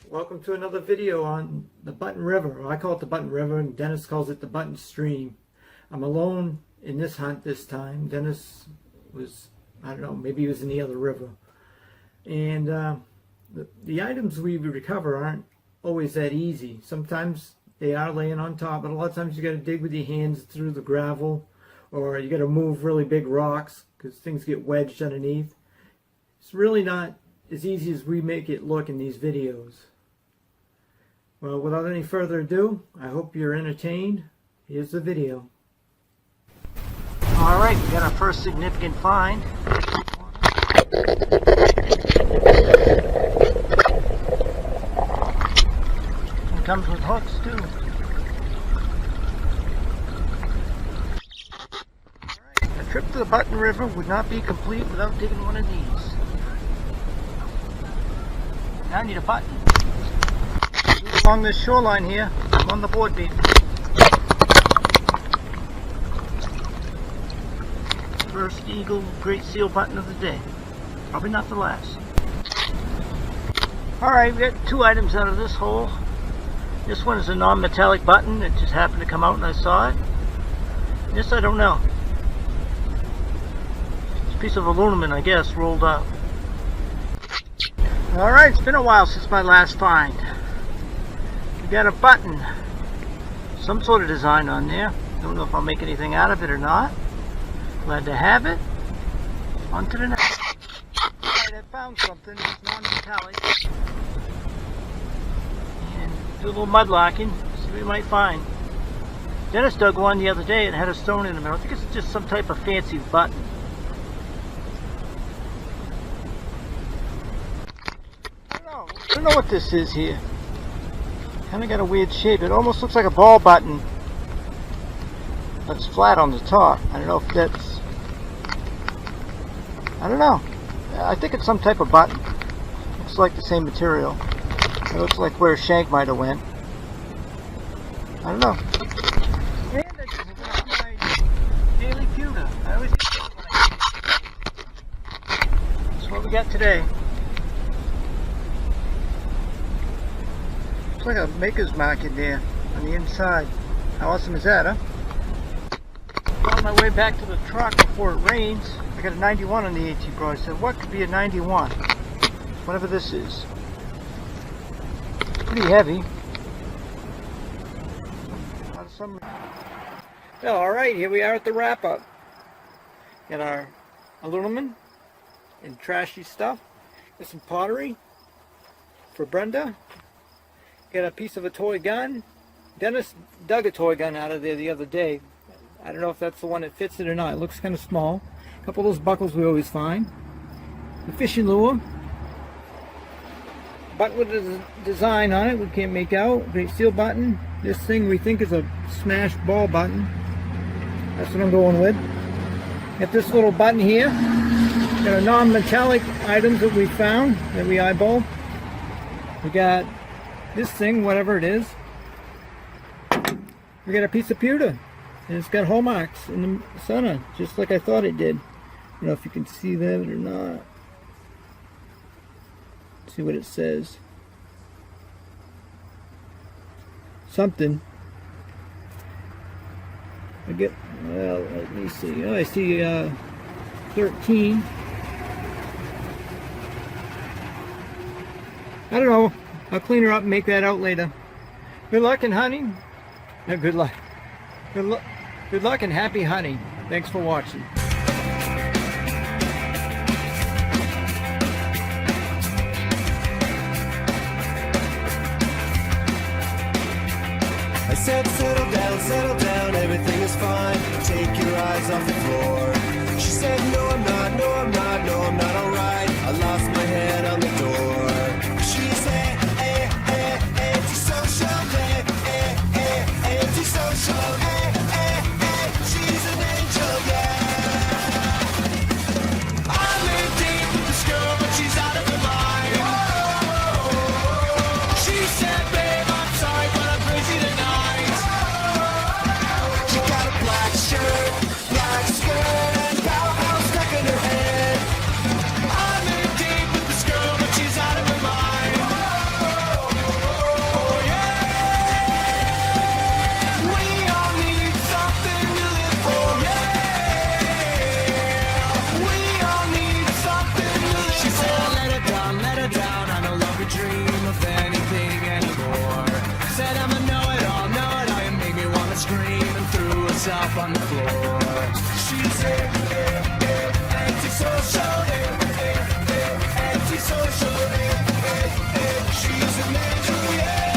Welcome to another video on the Button River. I call it the Button River and Dennis calls it the Button Stream. I'm alone in this hunt this time. Dennis was, I don't know, maybe he was in the other river. And the items we recover aren't always that easy. Sometimes they are laying on top, but a lot of times you got to dig with your hands through the gravel, or you got to move really big rocks because things get wedged underneath. It's really not as easy as we make it look in these videos. Well, without any further ado, I hope you're entertained. Here's the video. Alright, we got our first significant find. It comes with hooks too. Alright, a trip to the Button River would not be complete without taking one of these. Now I need a button. Along this shoreline here, I'm on the board beam. First eagle great seal button of the day. Probably not the last. Alright, we got two items out of this hole. This one is a non-metallic button. It just happened to come out and I saw it. This I don't know. It's a piece of aluminum, I guess, rolled up. Alright, it's been a while since my last find. We got a button, some sort of design on there. Don't know if I'll make anything out of it or not. Glad to have it. On to the next. Alright, I found something. It's non-metallic. And do a little mud locking, see what we might find. Dennis dug one the other day and had a stone in the middle. I think it's just some type of fancy button. I don't know what this is here. Kind of got a weird shape. It almost looks like a ball button, but it's flat on the top. I don't know if that's... I don't know. I think it's some type of button. Looks like the same material. It looks like where a shank might have went. I don't know. And I just got my daily pewter. I always get that when I get it. That's what we got today. Like a maker's mark in there on the inside. How awesome is that, huh? On my way back to the truck before it rains, I got a 91 on the AT Pro. I said, what could be a 91? Whatever this is. It's pretty heavy. Well, alright, here we are at the wrap-up. Got our aluminum and trashy stuff. Got some pottery for Brenda. Got a piece of a toy gun. Dennis dug a toy gun out of there the other day. I don't know if that's the one that fits it or not. It looks kind of small. A couple of those buckles we always find. The fishing lure. Button with a design on it we can't make out. Great seal button. This thing we think is a smash ball button. That's what I'm going with. Got this little button here. Got a non-metallic items that we found that we eyeballed. We got this thing, whatever it is. We got a piece of pewter, and it's got hole marks in the center, just like I thought it did. I don't know if you can see that or not. Let's see what it says. Something. I get, well, let me see. Oh, I see 13. I don't know. I'll clean her up and make that out later. Good luck in hunting. No, good luck. Good luck and happy hunting. Thanks for watching. I said settle down, everything is fine. Take your eyes off the floor. on the floor. She's antisocial, antisocial, she's an angel, yeah.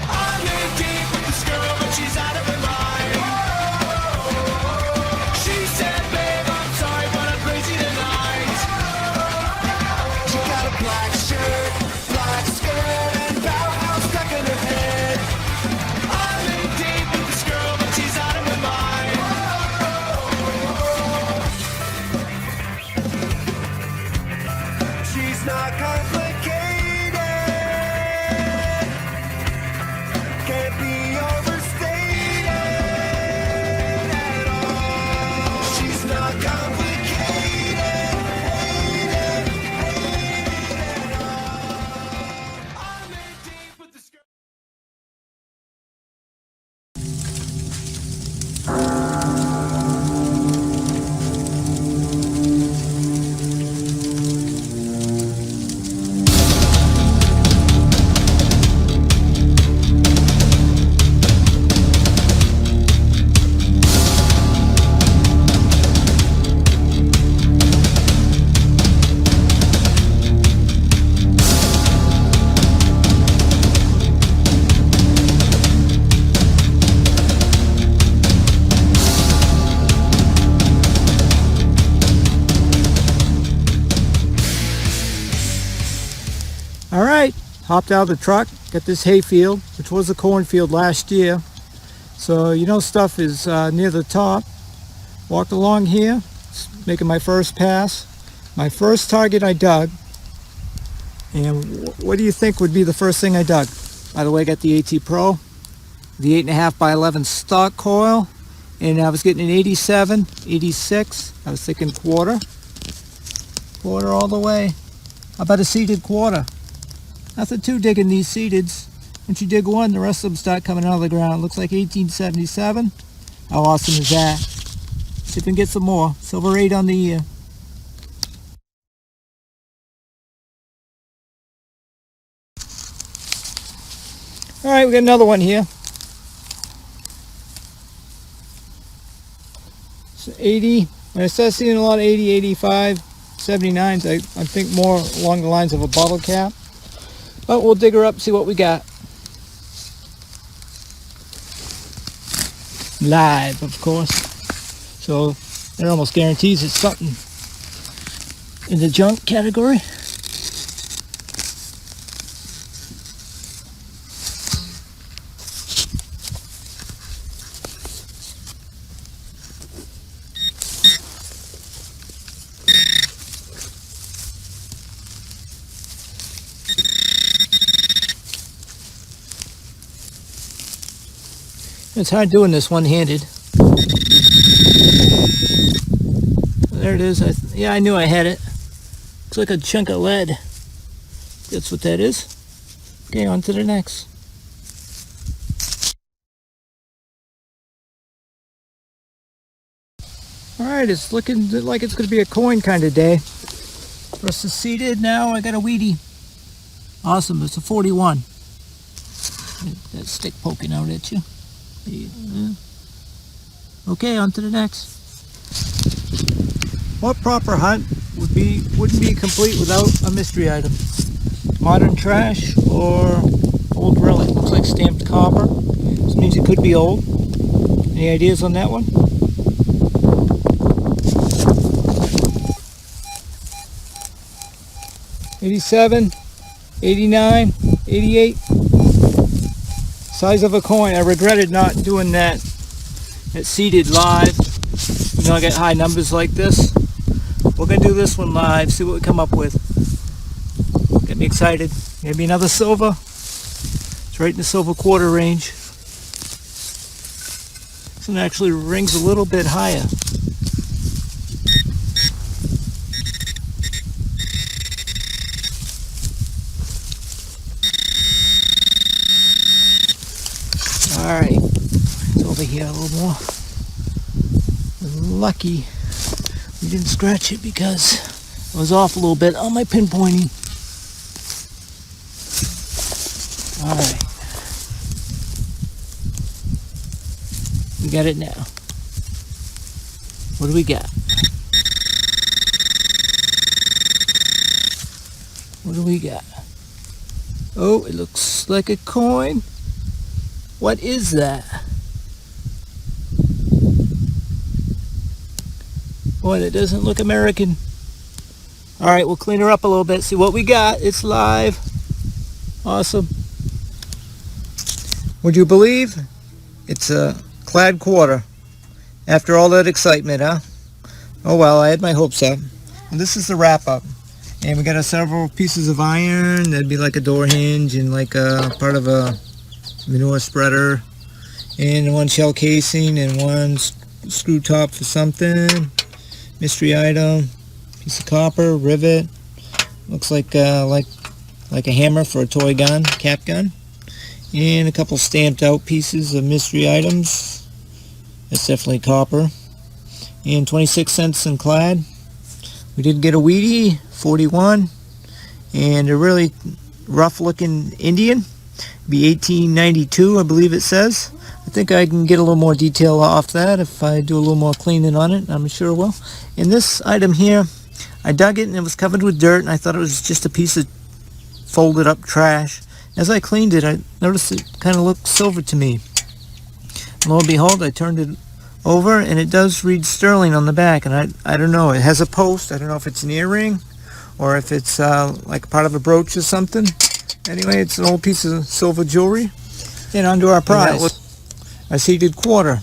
I'm in deep with this girl, but she's out of her mind. She said, babe, I'm sorry, but I'm crazy tonight. She got a black shirt, black skirt, and powerhouse stuck in her head. I'm in deep with this girl, but she's out of her mind. She's not complicated, can't be overstated at all. She's not complicated at all. I'm in deep with this girl. All right, hopped out of the truck, got this hayfield, which was a cornfield last year. So you know stuff is near the top. Walked along here, making my first pass. My first target I dug. And what do you think would be the first thing I dug? By the way, I got the AT Pro, the 8.5 by 11 stock coil, and I was getting an 87, 86. I was thinking quarter all the way. How about a seeded quarter? Nothing too digging these seededs. Once you dig one, the rest of them start coming out of the ground. Looks like 1877. How awesome is that? See if we can get some more. Silver 8 on the year. All right, we got another one here. So 80. When I start seeing a lot of 80, 85, 79s, I think more along the lines of a bottle cap. But we'll dig her up, see what we got. Live, of course. So it almost guarantees it's something in the junk category. It's hard doing this one-handed. There it is. Yeah, I knew I had it. Looks like a chunk of lead. That's what that is. Okay, on to the next. Alright, it's looking like it's going to be a coin kind of day. First is seeded, now I got a weedy. Awesome, it's a 41. That stick poking out at you. Okay, on to the next. What proper hunt wouldn't be complete without a mystery item? Modern trash or old relic? Looks like stamped copper. This means it could be old. Any ideas on that one? $87, $89, $88. Size of a coin. I regretted not doing that seeded live. You know, I get high numbers like this. We're going to do this one live, see what we come up with. Get me excited. Maybe another silver. It's right in the silver quarter range. This one actually rings a little bit higher. Alright, it's over here a little more. Lucky we didn't scratch it because I was off a little bit on my pinpointing. Alright. We got it now. What do we got? What do we got? Oh, it looks like a coin. What is that? Boy, that doesn't look American. All right, we'll clean her up a little bit, see what we got. It's live. Awesome. Would you believe it's a clad quarter after all that excitement, huh? Oh well, I had my hopes up. Well, this is the wrap up. And we got several pieces of iron. That'd be like a door hinge and like a part of a manure spreader. And one shell casing and one screw top for something. Mystery item. Piece of copper, rivet. Looks like a hammer for a toy gun, cap gun. And a couple stamped out pieces of mystery items. That's definitely copper. And 26 cents in clad. We did get a Wheatie, 41, and a really rough looking Indian, be 1892 I believe it says. I think I can get a little more detail off that if I do a little more cleaning on it. I'm sure I will. And this item here, I dug it and it was covered with dirt and I thought it was just a piece of folded up trash. As I cleaned it, I noticed it kind of looked silver to me. Lo and behold, I turned it over and it does read sterling on the back, and I don't know, it has a post. I don't know if it's an earring or if it's like part of a brooch or something. Anyway, it's an old piece of silver jewelry. And onto our prize, a seeded quarter.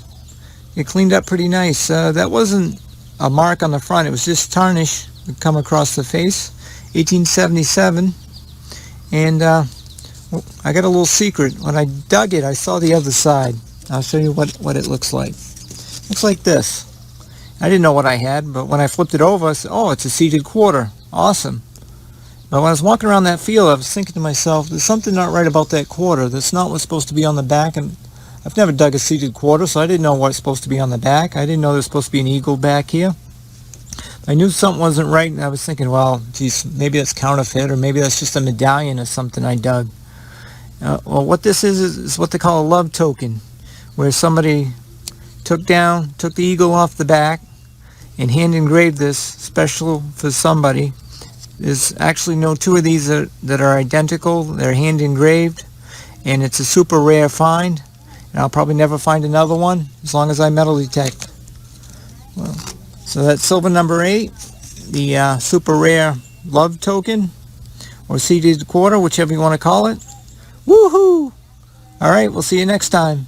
It cleaned up pretty nice. That wasn't a mark on the front, it was just tarnish that come across the face. 1877. And I got a little secret. When I dug it, I saw the other side. I'll show you what it looks like. Looks like this. I didn't know what I had, but when I flipped it over, I said, oh, it's a seeded quarter. Awesome. But when I was walking around that field, I was thinking to myself, there's something not right about that quarter. That's not what's supposed to be on the back. And I've never dug a seeded quarter, so I didn't know what's supposed to be on the back. I didn't know there's supposed to be an eagle back here. I knew something wasn't right, and I was thinking, well, geez, maybe that's counterfeit, or maybe that's just a medallion or something I dug. Well, what this is what they call a love token, where somebody took the eagle off the back and hand engraved this special for somebody. There's actually no two of these that are identical. They're hand engraved, and it's a super rare find, and I'll probably never find another one as long as I metal detect. Well, so that's silver number 8, the super rare love token, or seeded quarter, whichever you want to call it. Woohoo! All right, we'll see you next time.